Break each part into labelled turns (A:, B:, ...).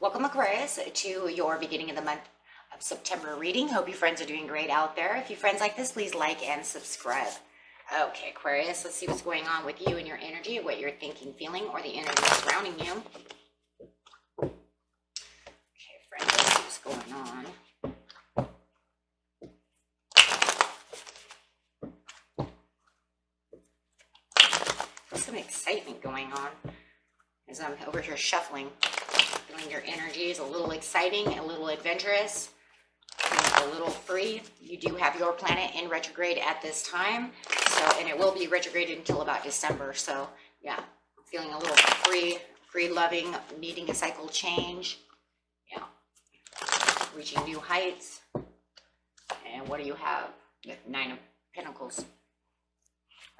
A: Welcome, Aquarius, to your beginning of the month of September reading. Hope you friends are doing great out there. If you friends like this, please like and subscribe. Okay, Aquarius, let's see what's going on with you and your energy, what you're thinking, feeling, or the energy surrounding you. Okay, friends, let's see what's going on. There's some excitement going on as I'm over here shuffling. Feeling your energy is a little exciting, a little adventurous, a little free. You do have your planet in retrograde at this time, and it will be retrograded until about December. So yeah, I'm feeling a little free loving, needing a cycle change. Yeah, reaching new heights. And what do you have? Nine of Pentacles.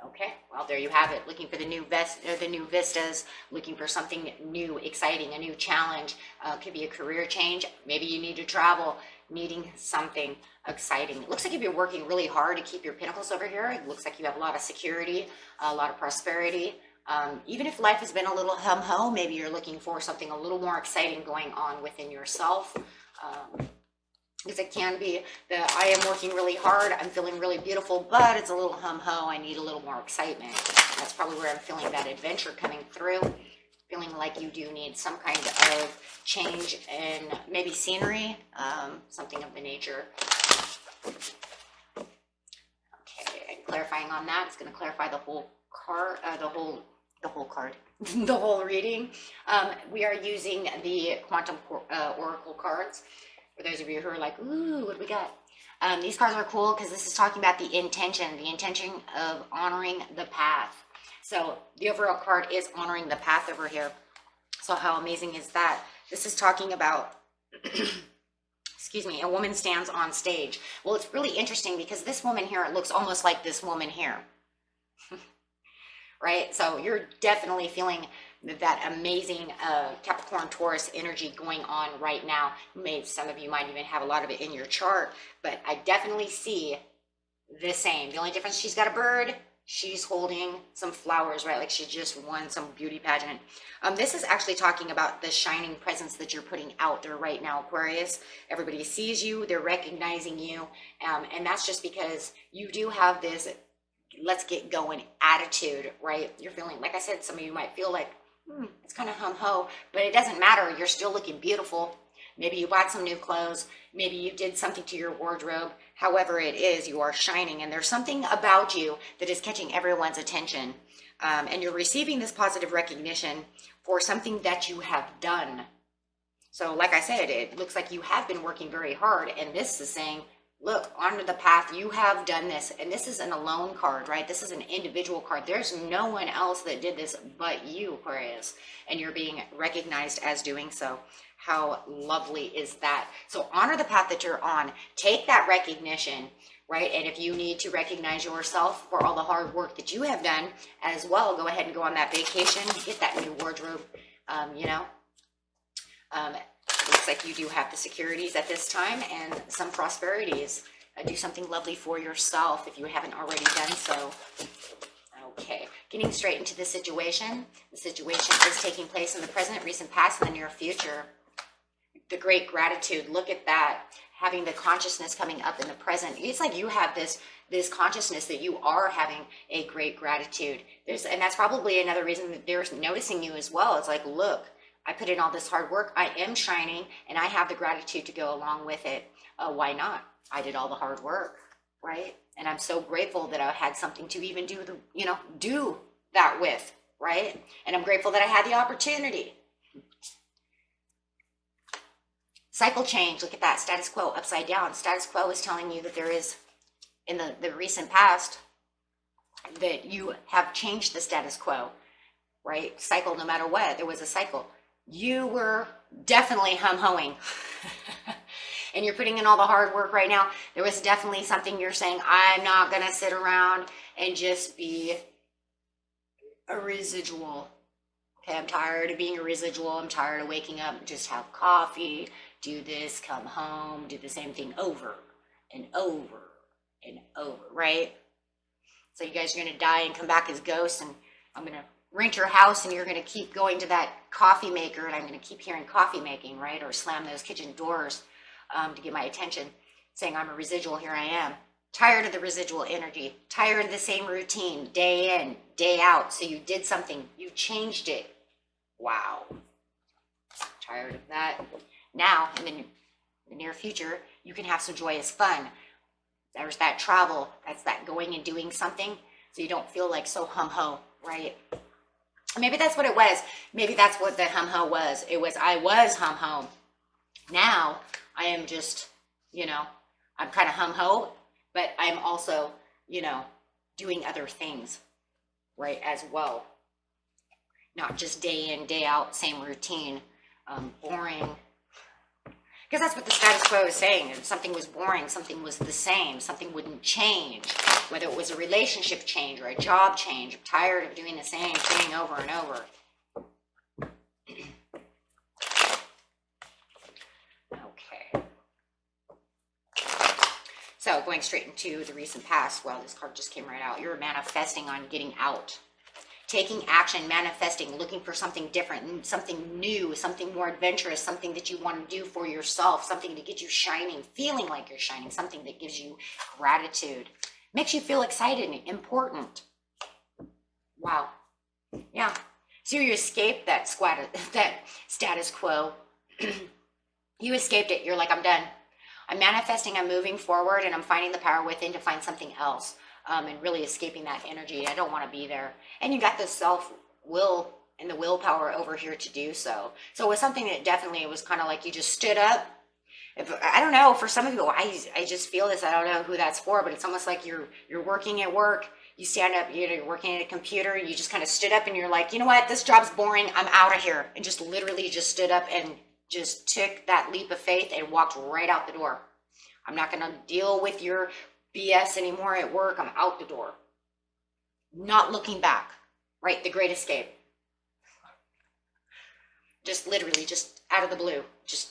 A: Okay, well, there you have it. Looking for the new vistas, looking for something new, exciting, a new challenge. Could be a career change. Maybe you need to travel, needing something exciting. It looks like you've been working really hard to keep your pentacles over here. It looks like you have a lot of security, a lot of prosperity. Even if life has been a little hum-ho, maybe you're looking for something a little more exciting going on within yourself. Because it can be that I am working really hard, I'm feeling really beautiful, but it's a little hum-ho, I need a little more excitement. That's probably where I'm feeling that adventure coming through, feeling like you do need some kind of change in maybe scenery, something of the nature. Okay, and clarifying on that, it's going to clarify the whole card, the whole card, the whole reading. We are using the Quantum Oracle cards. For those of you who are like, ooh, what do we got? These cards are cool because this is talking about the intention of honoring the path. So the overall card is honoring the path over here. So how amazing is that? This is talking about, excuse me, a woman stands on stage. Well, it's really interesting because this woman here, it looks almost like this woman here. Right? So you're definitely feeling that amazing Capricorn Taurus energy going on right now. Maybe some of you might even have a lot of it in your chart, but I definitely see the same. The only difference, she's got a bird, she's holding some flowers, right? Like she just won some beauty pageant. This is actually talking about the shining presence that you're putting out there right now, Aquarius. Everybody sees you, they're recognizing you, and that's just because you do have this let's get going attitude, right? You're feeling, like I said, some of you might feel like, it's kind of hum-ho, but it doesn't matter. You're still looking beautiful. Maybe you bought some new clothes. Maybe you did something to your wardrobe. However it is, you are shining, and there's something about you that is catching everyone's attention. And you're receiving this positive recognition for something that you have done. So like I said, it looks like you have been working very hard, and this is saying, look, onto the path, you have done this. And this is an alone card, right? This is an individual card. There's no one else that did this but you, Aquarius. And you're being recognized as doing so. How lovely is that? So honor the path that you're on. Take that recognition, right? And if you need to recognize yourself for all the hard work that you have done as well, go ahead and go on that vacation. Get that new wardrobe, looks like you do have the securities at this time and some prosperities. Do something lovely for yourself if you haven't already done so. Okay, getting straight into the situation. The situation is taking place in the present, recent past, and the near future. The great gratitude, look at that. Having the consciousness coming up in the present. It's like you have this consciousness that you are having a great gratitude. And that's probably another reason that they're noticing you as well. It's like, look, I put in all this hard work, I am shining, and I have the gratitude to go along with it. Why not? I did all the hard work, right? And I'm so grateful that I had something to even do that with, right? And I'm grateful that I had the opportunity. Cycle change, look at that, status quo upside down. Status quo is telling you that there is, in the recent past, that you have changed the status quo, right? Cycle, no matter what, there was a cycle. You were definitely hum-hoing and you're putting in all the hard work right now. There was definitely something you're saying, I'm not going to sit around and just be a residual. Okay, I'm tired of being a residual. I'm tired of waking up, just have coffee, do this, come home, do the same thing over and over and over, right? So you guys are going to die and come back as ghosts, and I'm going to rent your house and you're going to keep going to that coffee maker, and I'm going to keep hearing coffee making, right? Or slam those kitchen doors to get my attention, saying I'm a residual, here I am. Tired of the residual energy, tired of the same routine, day in, day out. So you did something, you changed it. Wow. Tired of that. Now, in the near future, you can have some joyous fun. There's that travel, that's that going and doing something, so you don't feel like so hum-ho, right? Maybe that's what it was. Maybe that's what the hum-ho was. It was, I was hum-ho. Now, I am just, you know, I'm kind of hum-ho, but I'm also, you know, doing other things, right, as well. Not just day in, day out, same routine, boring. Because that's what the status quo is saying. If something was boring, something was the same, something wouldn't change. Whether it was a relationship change or a job change, I'm tired of doing the same thing over and over. Okay. So going straight into the recent past, well, this card just came right out. You're manifesting on getting out. Taking action, manifesting, looking for something different, something new, something more adventurous, something that you want to do for yourself, something to get you shining, feeling like you're shining, something that gives you gratitude, makes you feel excited and important. Wow. Yeah. So you escaped that status quo. You escaped it. You're like, I'm done. I'm manifesting, I'm moving forward, and I'm finding the power within to find something else. And really escaping that energy. I don't want to be there. And you got the self-will and the willpower over here to do so. So it was something that definitely, it was kind of like you just stood up. I don't know, for some of you, I just feel this. I don't know who that's for, but it's almost like you're working at work. You stand up, you're working at a computer. You just kind of stood up and you're like, you know what? This job's boring. I'm out of here. And just literally just stood up and just took that leap of faith and walked right out the door. I'm not going to deal with your BS anymore at work. I'm out the door. Not looking back, right? The great escape. Just literally, just out of the blue. Just,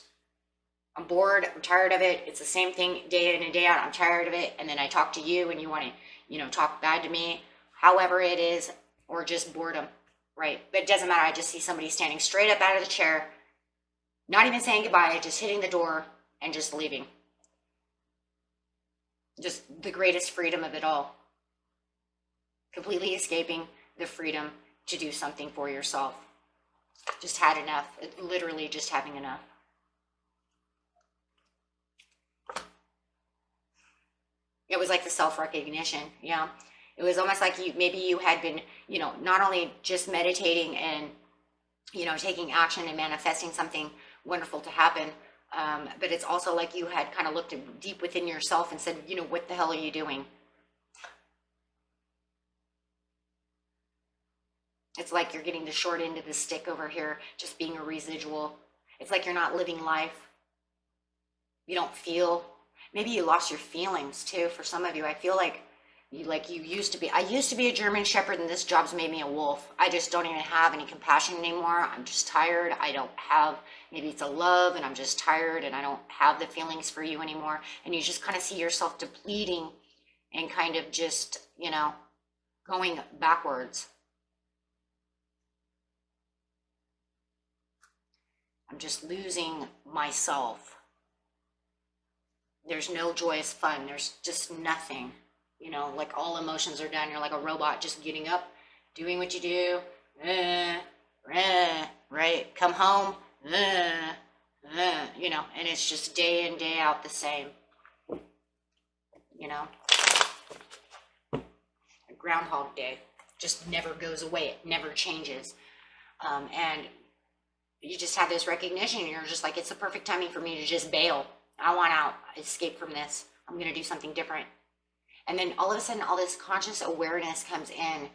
A: I'm bored. I'm tired of it. It's the same thing day in and day out. I'm tired of it. And then I talk to you and you want to, you know, talk bad to me, however it is, or just boredom, right? But it doesn't matter. I just see somebody standing straight up out of the chair, not even saying goodbye, just hitting the door and just leaving. Just the greatest freedom of it all. Completely escaping the freedom to do something for yourself. Just had enough. Literally just having enough. It was like the self-recognition, yeah. It was almost like maybe you had been, you know, not only just meditating and, you know, taking action and manifesting something wonderful to happen, but it's also like you had kind of looked deep within yourself and said, you know, what the hell are you doing? It's like you're getting the short end of the stick over here, just being a residual. It's like you're not living life. You don't feel. Maybe you lost your feelings too. For some of you, I feel like you used to be. I used to be a German Shepherd, and this job's made me a wolf. I just don't even have any compassion anymore. I'm just tired. I don't have, maybe it's a love, and I'm just tired, and I don't have the feelings for you anymore. And you just kind of see yourself depleting and kind of just, you know, going backwards. I'm just losing myself. There's no joyous fun. There's just nothing. You know, like all emotions are done. You're like a robot just getting up, doing what you do. Right? Come home. You know, and it's just day in, day out the same. You know? A Groundhog Day. Just never goes away. It never changes. And you just have this recognition. You're just like, it's the perfect timing for me to just bail. I want out. Escape from this. I'm going to do something different. And then all of a sudden, all this conscious awareness comes in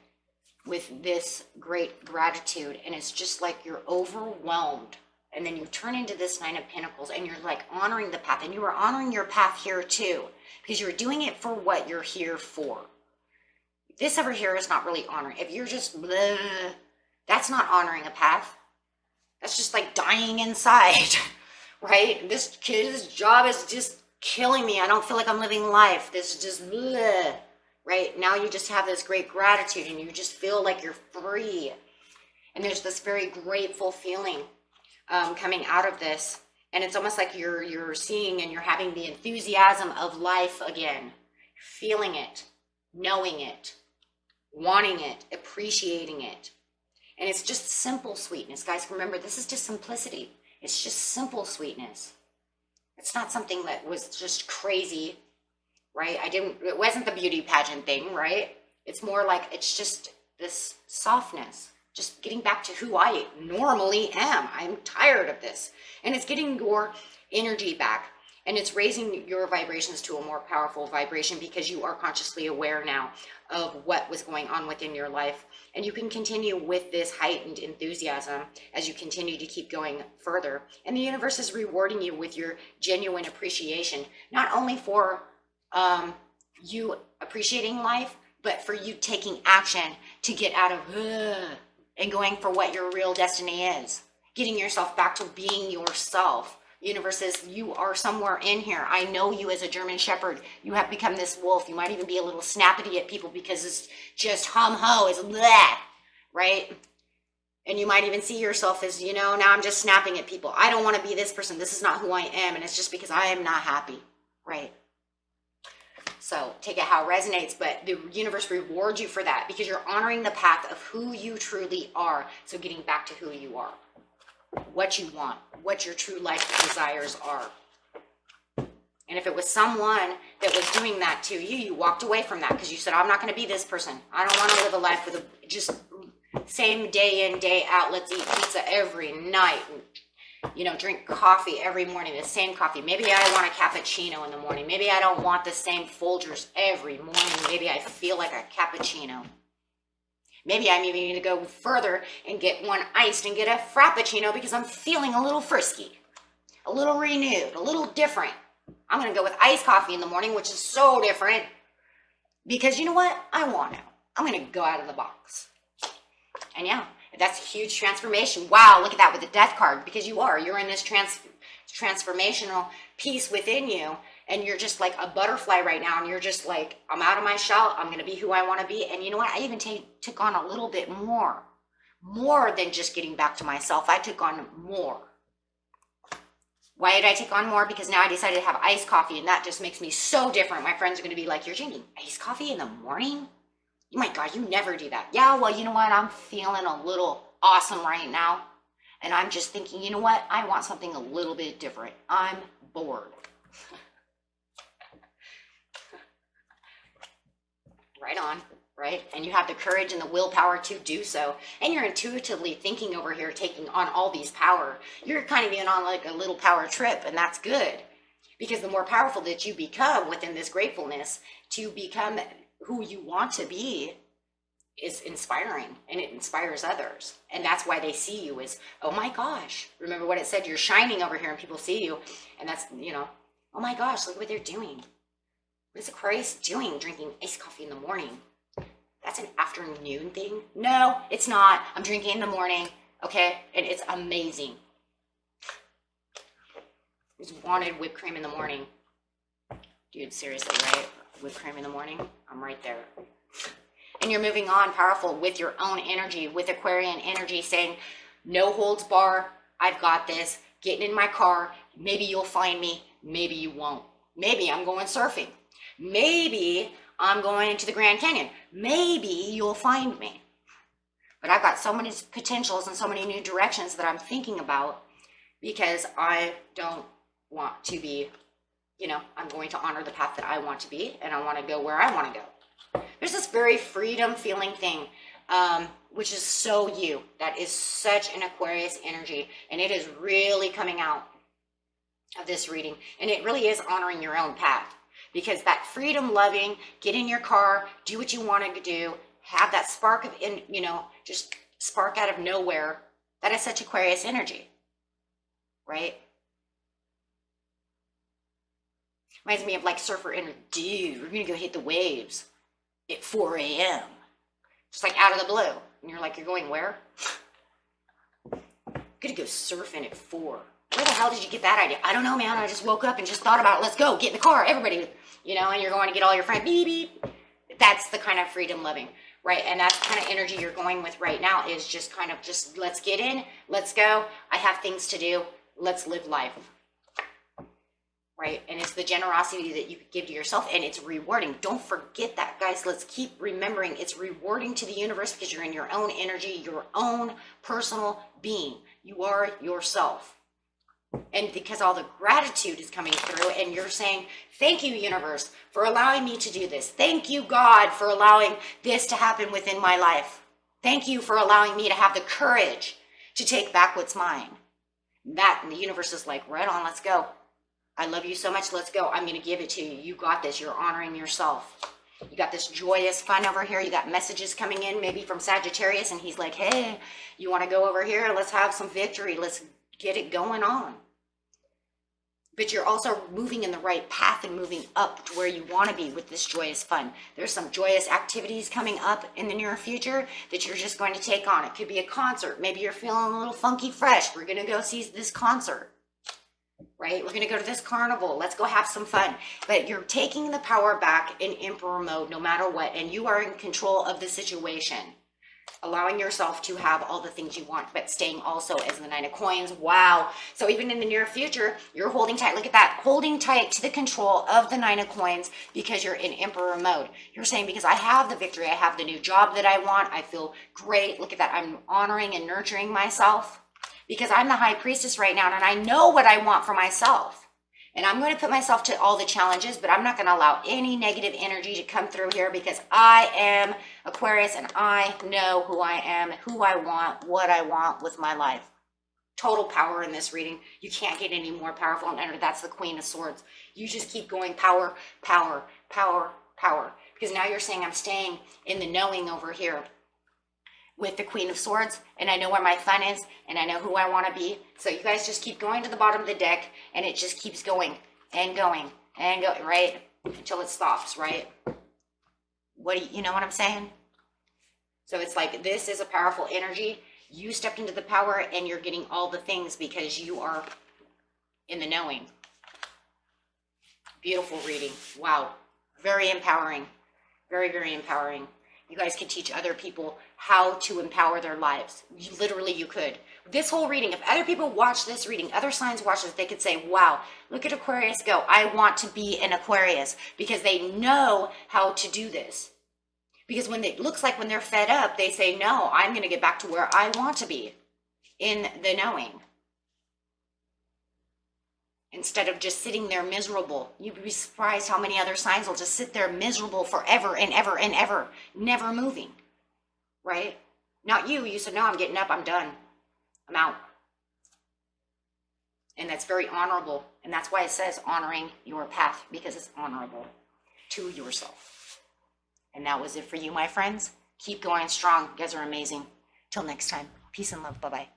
A: with this great gratitude. And it's just like you're overwhelmed. And then you turn into this Nine of Pentacles and you're like honoring the path. And you are honoring your path here too. Because you're doing it for what you're here for. This over here is not really honoring. If you're just blah, that's not honoring a path. That's just like dying inside. Right? This kid's job is just killing me. I don't feel like I'm living life. This is just bleh. Right? Now you just have this great gratitude and you just feel like you're free. And there's this very grateful feeling coming out of this. And it's almost like you're seeing and you're having the enthusiasm of life again. Feeling it, knowing it, wanting it, appreciating it. And it's just simple sweetness. Guys, remember, this is just simplicity. It's just simple sweetness. It's not something that was just crazy, right? it wasn't the beauty pageant thing, right? It's more like, it's just this softness. Just getting back to who I normally am. I'm tired of this. And it's getting your energy back. And it's raising your vibrations to a more powerful vibration because you are consciously aware now of what was going on within your life. And you can continue with this heightened enthusiasm as you continue to keep going further. And the universe is rewarding you with your genuine appreciation, not only for you appreciating life, but for you taking action to get out of and going for what your real destiny is. Getting yourself back to being yourself. Universe says, you are somewhere in here. I know you as a German Shepherd. You have become this wolf. You might even be a little snappy at people because it's just hum-ho, it's bleh, right? And you might even see yourself as, now I'm just snapping at people. I don't want to be this person. This is not who I am. And it's just because I am not happy, right? So take it how it resonates, but the universe rewards you for that because you're honoring the path of who you truly are. So getting back to who you are. What you want, what your true life desires are. And if it was someone that was doing that to you, you walked away from that because you said, I'm not going to be this person. I don't want to live a life with just same day in, day out. Let's eat pizza every night and, drink coffee every morning, the same coffee. Maybe I want a cappuccino in the morning. Maybe I don't want the same Folgers every morning. Maybe I feel like a cappuccino. Maybe I'm even going to go further and get one iced and get a frappuccino because I'm feeling a little frisky, a little renewed, a little different. I'm going to go with iced coffee in the morning, which is so different because you know what? I want to. I'm going to go out of the box. And yeah, that's a huge transformation. Wow, look at that with the death card because you're in this transformational piece within you. And you're just like a butterfly right now. And you're just like, I'm out of my shell. I'm going to be who I want to be. And you know what? I even took on a little bit more than just getting back to myself. I took on more. Why did I take on more? Because now I decided to have iced coffee. And that just makes me so different. My friends are going to be like, you're drinking iced coffee in the morning? Oh my God, you never do that. Yeah, well, you know what? I'm feeling a little awesome right now. And I'm just thinking, you know what? I want something a little bit different. I'm bored. Right on, right? And you have the courage and the willpower to do so. And you're intuitively thinking over here, taking on all these power. You're kind of being on like a little power trip, and that's good. Because the more powerful that you become within this gratefulness, to become who you want to be is inspiring, and it inspires others. And that's why they see you as, oh my gosh. Remember what it said, you're shining over here and people see you. And that's, oh my gosh, look what they're doing. What is Aquarius doing drinking iced coffee in the morning? That's an afternoon thing? No, it's not. I'm drinking in the morning, okay? And it's amazing. Who's wanted whipped cream in the morning? Dude, seriously, right? Whipped cream in the morning? I'm right there. And you're moving on powerful with your own energy, with Aquarian energy, saying, no holds bar, I've got this. Getting in my car, maybe you'll find me, maybe you won't. Maybe I'm going surfing. Maybe I'm going into the Grand Canyon. Maybe you'll find me. But I've got so many potentials and so many new directions that I'm thinking about because I don't want to be, I'm going to honor the path that I want to be, and I want to go where I want to go. There's this very freedom feeling thing, which is so you. That is such an Aquarius energy, and it is really coming out of this reading. And it really is honoring your own path. Because that freedom loving, get in your car, do what you want to do, have that spark of, just spark out of nowhere. That is such Aquarius energy, right? Reminds me of like surfer energy. Dude, we're going to go hit the waves at 4 a.m. Just like out of the blue. And you're like, you're going where? I'm going to go surfing at 4. Where the hell did you get that idea? I don't know, man. I just woke up and just thought about it. Let's go. Get in the car. Everybody, and you're going to get all your friends. Beep, beep. That's the kind of freedom loving. right? And that's the kind of energy you're going with right now, is just kind of just, let's get in, let's go. I have things to do. Let's live life, right? And it's the generosity that you give to yourself, and it's rewarding. Don't forget that, guys. Let's keep remembering it's rewarding to the universe because you're in your own energy, your own personal being. You are yourself. And because all the gratitude is coming through, and you're saying, thank you, universe, for allowing me to do this. Thank you, God, for allowing this to happen within my life. Thank you for allowing me to have the courage to take back what's mine. That, and the universe is like, right on, let's go. I love you so much, let's go. I'm going to give it to you. You got this. You're honoring yourself. You got this joyous fun over here. You got messages coming in, maybe from Sagittarius, and he's like, hey, you want to go over here? Let's have some victory. Let's get it going on. But you're also moving in the right path and moving up to where you want to be with this joyous fun. There's some joyous activities coming up in the near future that you're just going to take on. It could be a concert. Maybe you're feeling a little funky fresh. We're going to go see this concert, right? We're going to go to this carnival. Let's go have some fun. But you're taking the power back in emperor mode no matter what, and you are in control of the situation. Allowing yourself to have all the things you want, but staying also as the Nine of Coins. Wow. So even in the near future, you're holding tight. Look at that. Holding tight to the control of the Nine of Coins because you're in emperor mode. You're saying, because I have the victory, I have the new job that I want, I feel great. Look at that. I'm honoring and nurturing myself because I'm the high priestess right now, and I know what I want for myself. And I'm going to put myself to all the challenges, but I'm not going to allow any negative energy to come through here because I am Aquarius and I know who I am, who I want, what I want with my life. Total power in this reading. You can't get any more powerful. And that's the Queen of Swords. You just keep going power, power, power, power. Because now you're saying I'm staying in the knowing over here with the Queen of Swords, and I know where my fun is, and I know who I want to be. So you guys just keep going to the bottom of the deck, and it just keeps going and going and going, right? Until it stops, right? What do you know what I'm saying? So it's like, this is a powerful energy. You stepped into the power, and you're getting all the things because you are in the knowing. Beautiful reading. Wow. Very empowering. Very, very empowering. You guys can teach other people how to empower their lives. You could. This whole reading, if other people watch this reading, other signs watch this, they could say, wow, look at Aquarius go. I want to be an Aquarius, because they know how to do this. Because when it looks like when they're fed up, they say, no, I'm going to get back to where I want to be, in the knowing. Instead of just sitting there miserable. You'd be surprised how many other signs will just sit there miserable forever and ever and ever, never moving, right? Not you. You said, no, I'm getting up. I'm done. I'm out. And that's very honorable. And that's why it says honoring your path, because it's honorable to yourself. And that was it for you, my friends. Keep going strong. You guys are amazing. Till next time. Peace and love. Bye-bye.